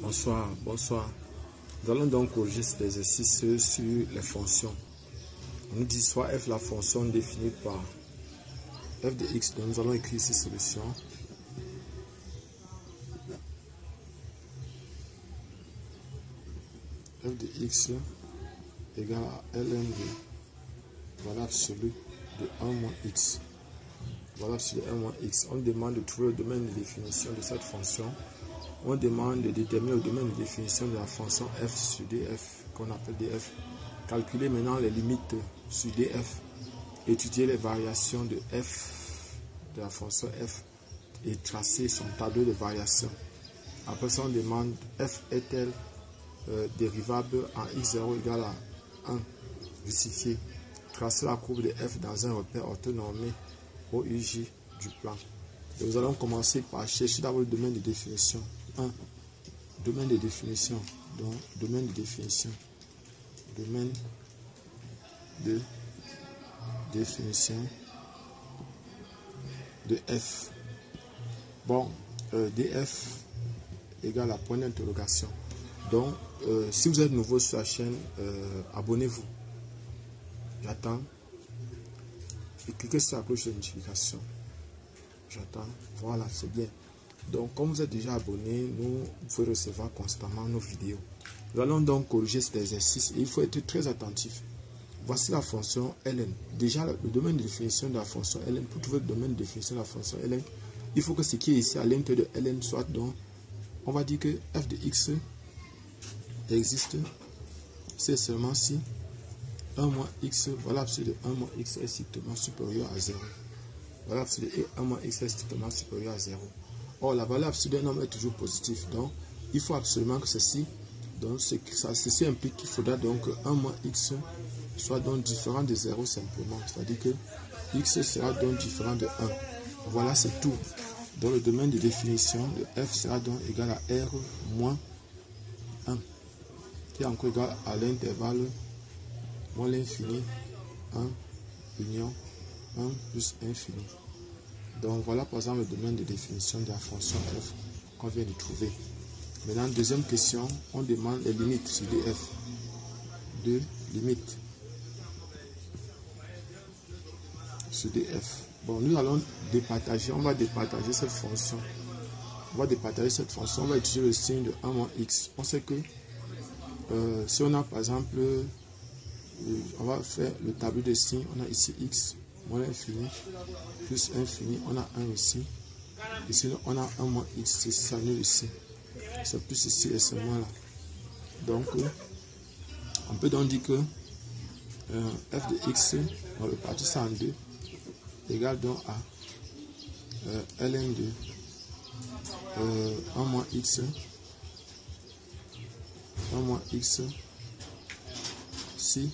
Bonsoir. Nous allons donc corriger cet exercice sur les fonctions. On nous dit soit f la fonction définie par f de x. Donc nous allons écrire ces solutions. F de x égale à ln de valeur absolue de 1 moins x. Valeur absolue de 1 moins x. On demande de trouver le domaine de définition de cette fonction. On demande de déterminer le domaine de définition de la fonction f sur df, qu'on appelle df. Calculer maintenant les limites sur df. Étudier les variations de f, de la fonction f, et tracer son tableau de variations. Après ça, on demande f est-elle dérivable en x0 égale à 1. Justifier. Tracer la courbe de f dans un repère orthonormé au UJ du plan. Et nous allons commencer par chercher d'abord le domaine de définition. 1. Domaine de définition. Donc, domaine de définition. Domaine de définition de f. Bon, df égale à point d'interrogation. Donc, si vous êtes nouveau sur la chaîne, abonnez-vous. J'attends. Et cliquez sur la cloche de notification. J'attends. Voilà, c'est bien. Donc, comme vous êtes déjà abonné, vous pouvez recevoir constamment nos vidéos. Nous allons donc corriger cet exercice et il faut être très attentif. Voici la fonction ln. Déjà, le domaine de définition de la fonction ln, pour trouver le domaine de définition de la fonction ln, il faut que ce qui est ici à l'intérieur de ln soit donc, on va dire que f de x existe, c'est seulement si 1 moins x, valeur absolue de 1 moins x est strictement supérieur à 0. Valeur absolue de 1 moins x est strictement supérieur à 0. Or, la valeur absolue d'un nombre est toujours positive. Donc, il faut absolument que ceci, donc ceci implique qu'il faudra donc que 1 moins x soit donc différent de 0 simplement. C'est-à-dire que x sera donc différent de 1. Voilà, c'est tout. Donc, le domaine de définition de f sera donc égal à r moins 1, qui est encore égal à l'intervalle moins l'infini 1 union 1 plus infini. Donc voilà par exemple le domaine de définition de la fonction f qu'on vient de trouver. Maintenant, deuxième question, on demande les limites sur df. Deux limites sur df. Bon, nous allons départager, on va départager cette fonction. On va départager cette fonction, on va utiliser le signe de 1 moins x. On sait que si on a par exemple, on va faire le tableau de signes, on a ici x moins l'infini plus infini, on a 1 ici. Ici, on a 1 moins x, c'est ça nous ici. C'est plus ici et c'est moins là. Donc, on peut donc dire que f de x, on va répartir ça en 2, égale donc à ln de 1 moins x, 1 moins x, si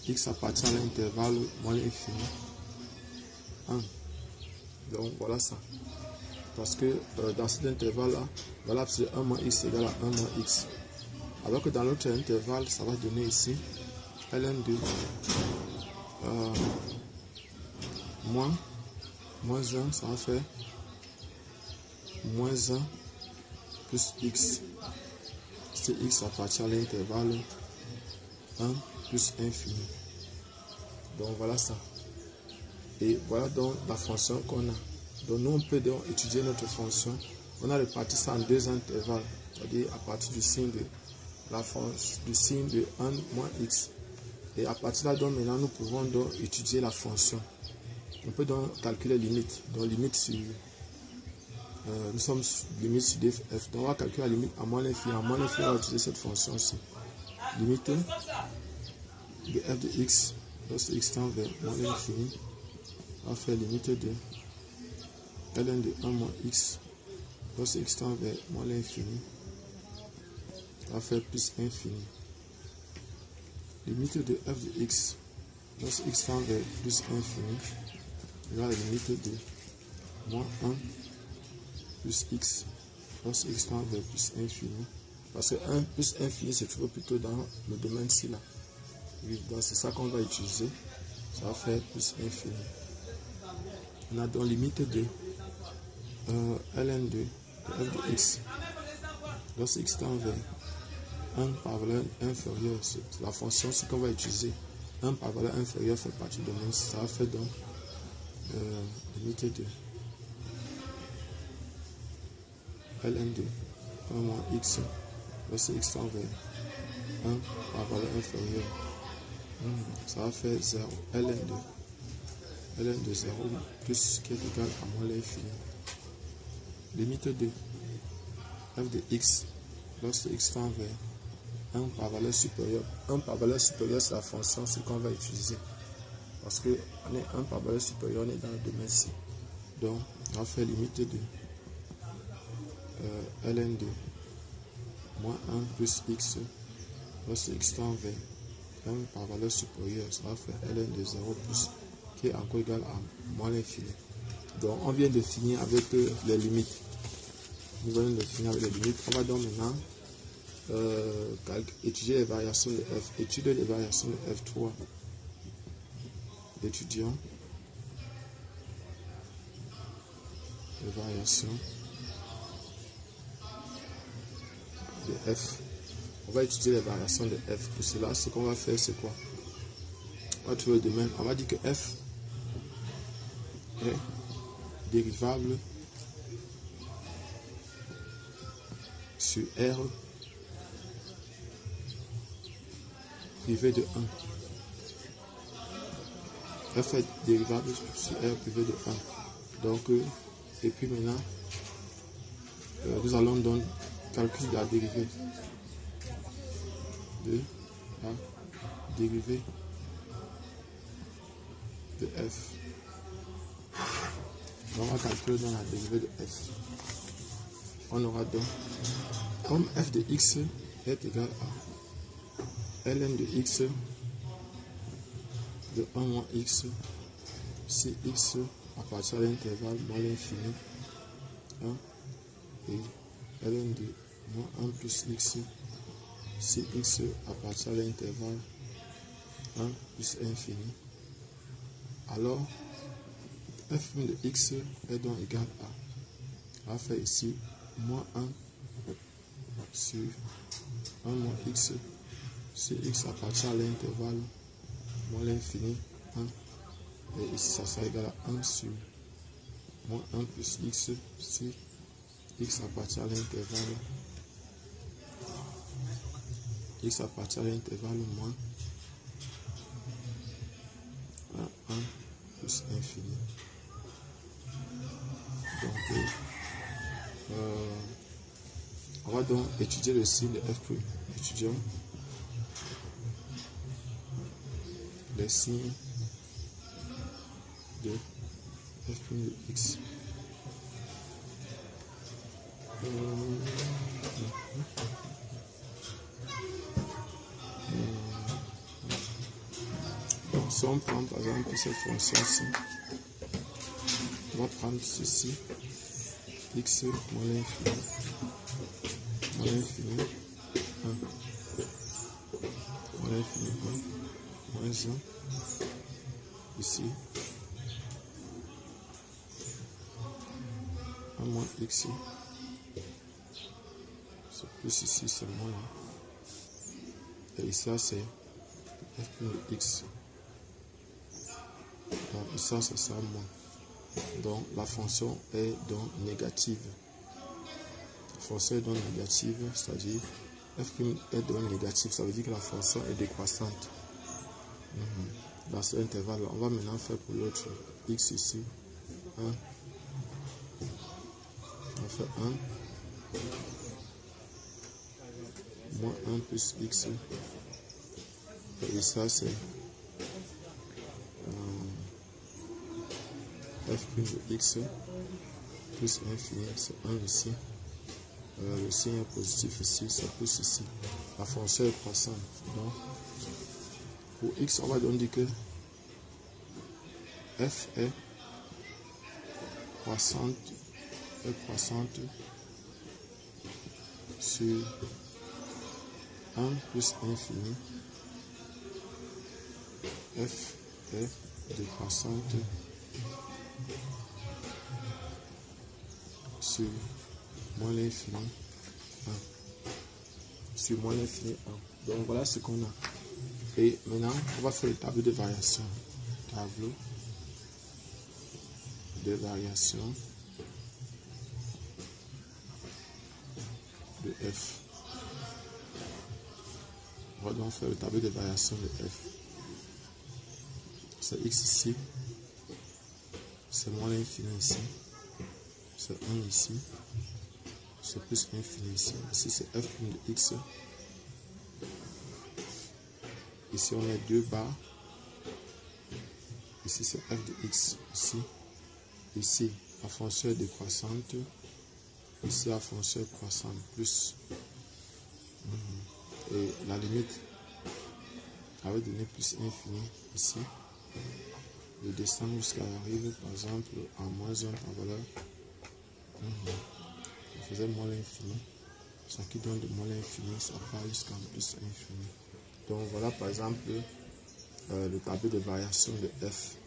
x appartient à l'intervalle moins l'infini 1. Donc voilà ça. Parce que dans cet intervalle-là, voilà, c'est 1 moins x égale à 1 moins x. Alors que dans l'autre intervalle, ça va donner ici ln de moins 1, ça va faire moins 1 plus x. Si x appartient à l'intervalle 1 plus infini. Donc voilà ça. Et voilà donc la fonction qu'on a. Donc nous on peut donc étudier notre fonction. On a réparti ça en deux intervalles, c'est-à-dire à partir du signe de la fonction, du signe de 1 moins x. Et à partir de là donc maintenant nous pouvons donc étudier la fonction. On peut donc calculer les limites. Donc limite sur nous sommes limite sur df. Donc on va calculer la limite à moins l'infini. À moins l'infini, on va utiliser cette fonction aussi. Limite de f de x lorsque x tend vers moins l'infini. On va faire limite de ln de 1 moins x lorsque x tend vers moins l'infini. On va faire plus infini. Limite de f de x lorsque x tend vers plus infini. Il y a la limite de moins 1 plus x lorsque x tend vers plus infini. Parce que 1 plus infini se trouve plutôt dans le domaine ci là. Oui, donc c'est ça qu'on va utiliser. Ça va faire plus infini. On a donc limite de ln de f de x lorsque x tend vers 1 par valeur inférieure, la fonction, ce qu'on va utiliser, 1 par valeur inférieure fait partie de même, ça fait donc limite de ln2 1 moins x, lorsque x tend vers 1 par valeur inférieure, ça va faire 0, ln2 0 plus qui est égal à moins l'infini. Limite de f de x, lorsque x tend vers 1 par valeur supérieure. 1 par valeur supérieure, c'est la fonction, ce qu'on va utiliser. Parce que on est 1 par valeur supérieure, on est dans le domaine C. Donc, on va faire limite de ln2 moins 1 plus x. Lorsque x tend vers 1 par valeur supérieure, ça va faire ln de 0 plus qui est encore égal à moins l'infini. Donc, on vient de finir avec les limites. Nous venons de finir avec les limites. On va donc maintenant étudier les variations de f. Étudier les variations de f3. Étudions les variations de f. On va étudier les variations de f. Pour cela, ce qu'on va faire, c'est quoi? On va trouver le domaine. On va dire que f est dérivable sur R privé de 1. F est dérivable sur R privé de 1. Donc, et puis maintenant, nous allons donc calculer la dérivée de la dérivée de f. Donc, on va calculer dans la dérivée de f. On aura donc, comme f de x est égal à ln de x de 1 moins x, si x appartient à l'intervalle moins l'infini, et ln de moins 1 plus x, si x appartient à l'intervalle 1 plus infini, alors f de x est donc égal à, on va faire ici, moins 1 sur 1 moins x, si x appartient à l'intervalle moins l'infini 1, et ici ça sera égal à 1 sur moins 1 plus x, si x appartient à l'intervalle moins 1 plus infini. Donc on va donc étudier le signe de f'. Étudions les signes de f' de x. Donc, si on prend par exemple cette fonction-ci, on va prendre ceci, x moins l'infini, 1, moins l'infini 1, moins 1, ici, 1 moins x, c'est plus ici, c'est moins, et ici c'est f' de x, donc ici ça sera moins. Donc la fonction est donc négative. La fonction est donc négative, c'est-à-dire f' est donc négative, ça veut dire que la fonction est décroissante. Dans cet intervalle, on va maintenant faire pour l'autre x ici. 1. On va faire 1 moins 1 plus x. Et ça c'est f' de x plus infini, c'est 1 ici. Le signe est positif ici, c'est plus ici. La fonction est croissante. Donc, pour x, on va donc dire que f est croissante sur 1 plus infini. F est décroissante sur moins l'infini 1. sur moins l'infini 1. Donc voilà ce qu'on a. Et maintenant, on va faire le tableau de variation. Tableau de variation de f. On va donc faire le tableau de variation de f. C'est x ici. C'est moins l'infini ici. C'est 1 ici. C'est plus l'infini ici. Ici c'est f' de x. Ici on a 2 barres. Ici c'est f de x. Ici la fonction est décroissante. Ici la fonction est croissante. Plus. Et la limite avait donné plus infini ici. Je descends jusqu'à arriver par exemple à moins 1 par valeur. Je faisais moins l'infini. Ce qui donne de moins l'infini, ça part jusqu'à plus infini. Donc voilà par exemple le tableau de variation de f.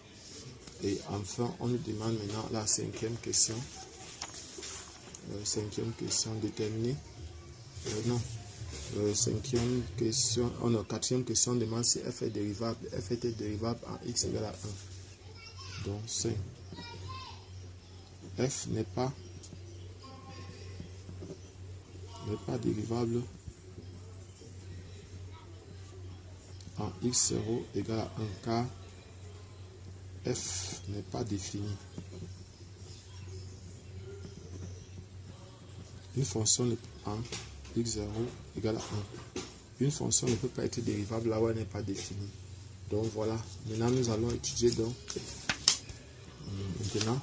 Et enfin, on nous demande maintenant la cinquième question. Cinquième question déterminée. Cinquième question, quatrième question demande si f est dérivable. F était dérivable en x égale à 1. Donc 5. F n'est pas dérivable en x0 égale à 1 car f n'est pas défini. Une fonction en x0 égale à 1. Une fonction ne peut pas être dérivable là où elle n'est pas définie. Donc voilà, maintenant nous allons étudier donc. Maintenant,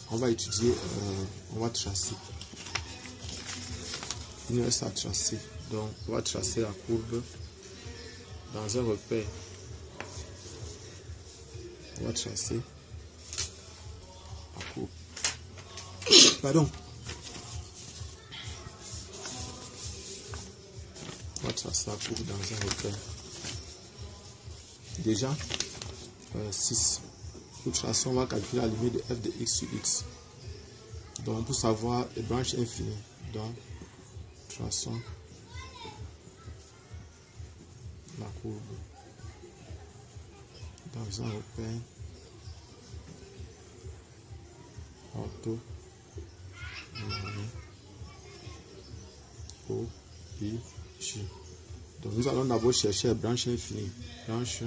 on va étudier, on va tracer. Il nous reste à tracer. Donc on va tracer la courbe dans un repère. On va tracer la courbe. Pardon. On va tracer la courbe dans un repère. Déjà, 6. Pour tracer, on va calculer la limite de f de x sur x. Donc pour savoir les branches infinies. Donc, traçons la courbe dans un repère ortho O, I, J. Donc nous allons d'abord chercher les branches infinies. Branche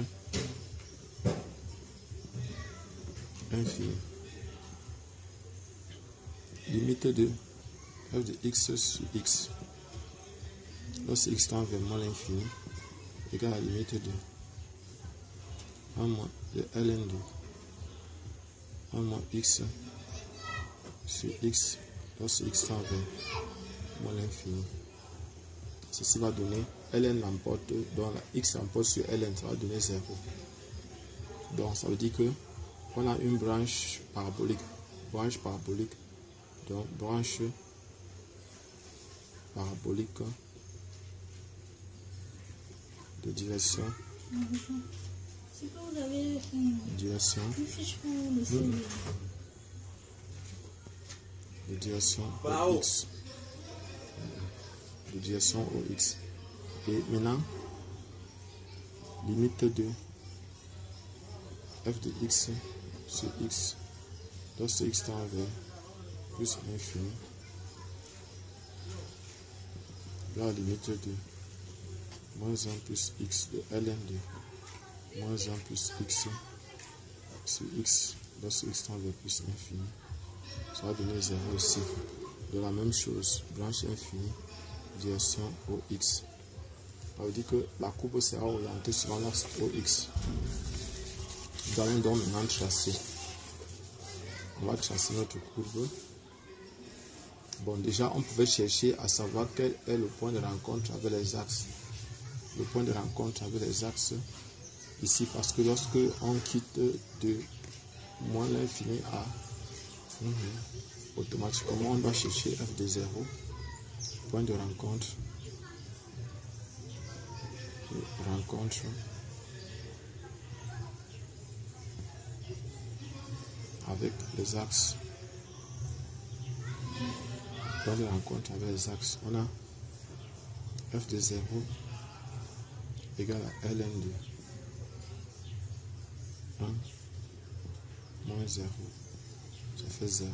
infinie. Limite de f de x sur x. Lorsque x tend vers moins l'infini, égale à la limite de 1 moins de ln de 1 moins x sur x lorsque x tend vers moins l'infini. Ceci va donner ln l'emporte, donc la x l'emporte sur ln, ça va donner 0. Donc ça veut dire que on a une branche parabolique. Donc branche parabolique de direction. Direction. De direction OX. De direction OX. Et maintenant, limite de f de x sur x lorsque x tend vers plus l'infini. La limite de moins 1 plus x de ln de moins 1 plus x sur x lorsque x tend vers plus l'infini. Ça va donner 0 ici. De la même chose, branche infinie, direction OX. Ça veut dire que la courbe sera orientée sur l'axe OX. Nous allons donc maintenant tracer. On va tracer notre courbe. Bon, déjà, on pouvait chercher à savoir quel est le point de rencontre avec les axes. Le point de rencontre avec les axes ici, parce que lorsque on quitte de moins l'infini à automatiquement, on doit chercher f de 0, point de rencontre, avec les axes. Point de rencontre avec les axes. On a f de 0 égale à ln de 1 moins 0. Ça fait 0.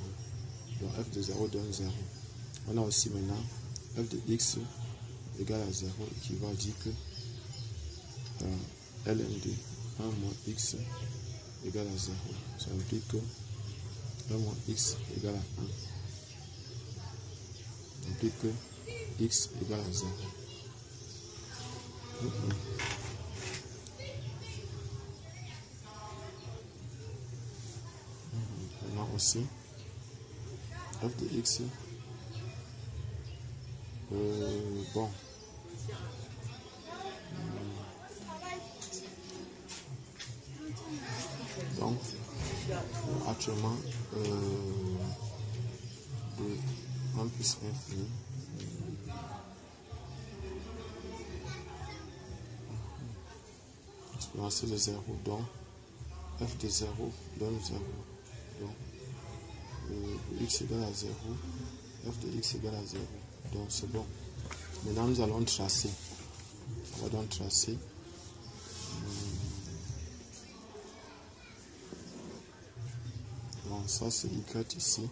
Donc f de 0 donne 0. On a aussi maintenant f de x égale à 0 qui va dire que ln de 1 moins x égale à 0. Ça implique que 1 moins x égale à 1. Ça implique que x égale à 0. On a aussi f de x. Bon. Donc, actuellement, de 1 plus infini. Exponentielle de 0. Donc, f de 0 donne 0. Donc, x égale à 0. F de x égale à 0. Donc, c'est bon. Maintenant, nous allons tracer. On va donc tracer. Donc, ça, c'est y ici.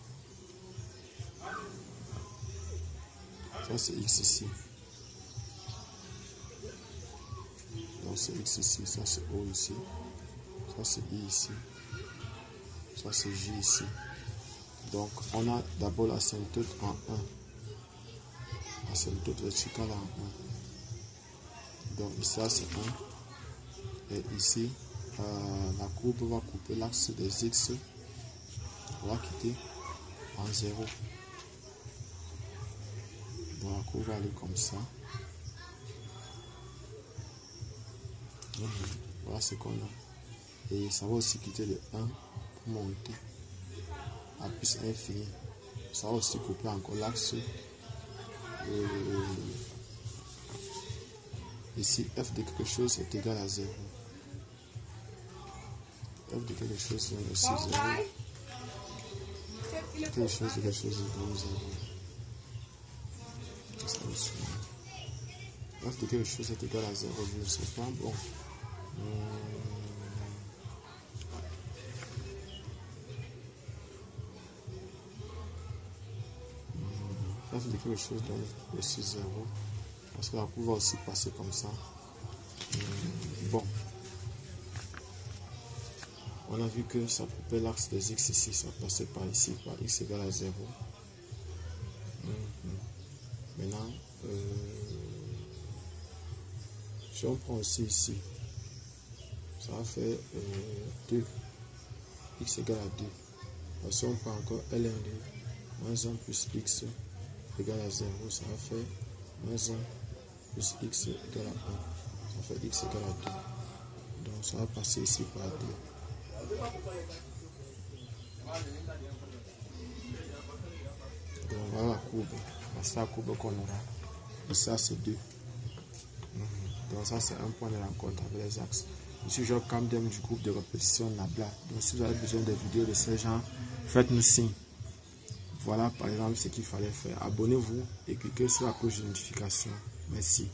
Ça, c'est x ici. Donc, c'est x ici. Ça, c'est o ici. Ça, c'est i ici. Ça, c'est j ici. Donc, on a d'abord l'asymptote en 1. Asymptote verticale en 1. Donc, ici, c'est 1. Et ici, la courbe va couper l'axe des x. On va quitter en 0. Donc, la courbe va aller comme ça. Voilà ce qu'on a. Et ça va aussi quitter le 1 pour monter à plus infini. Ça va aussi couper encore l'axe. Ici, f de quelque chose est égal à 0. F de quelque chose est aussi 0. Quelque chose de quelque chose est égal à 0. F de quelque chose est égal à 0. Je ne sais pas. Bon. F de quelque chose donne aussi 0. Parce que la courbe va aussi passer comme ça. Bon. On a vu que ça coupait l'axe des x ici. Ça passait par ici, par x égale à 0. Maintenant, si on prend aussi ici, ça va faire 2. X égale à 2. Alors, si on prend encore ln de moins 1 plus x égale à 0, ça va faire moins 1 plus x égale à 1. Ça fait x égale à 2. Donc ça va passer ici par 2. Donc voilà la courbe. C'est la courbe qu'on aura. Et ça c'est 2. Donc ça c'est un point de rencontre avec les axes. Je suis Job Camden du groupe de répétition Nabla. Donc si vous avez besoin de vidéos de ce genre, faites-nous signe. Voilà par exemple ce qu'il fallait faire. Abonnez-vous et cliquez sur la cloche de notification. Merci.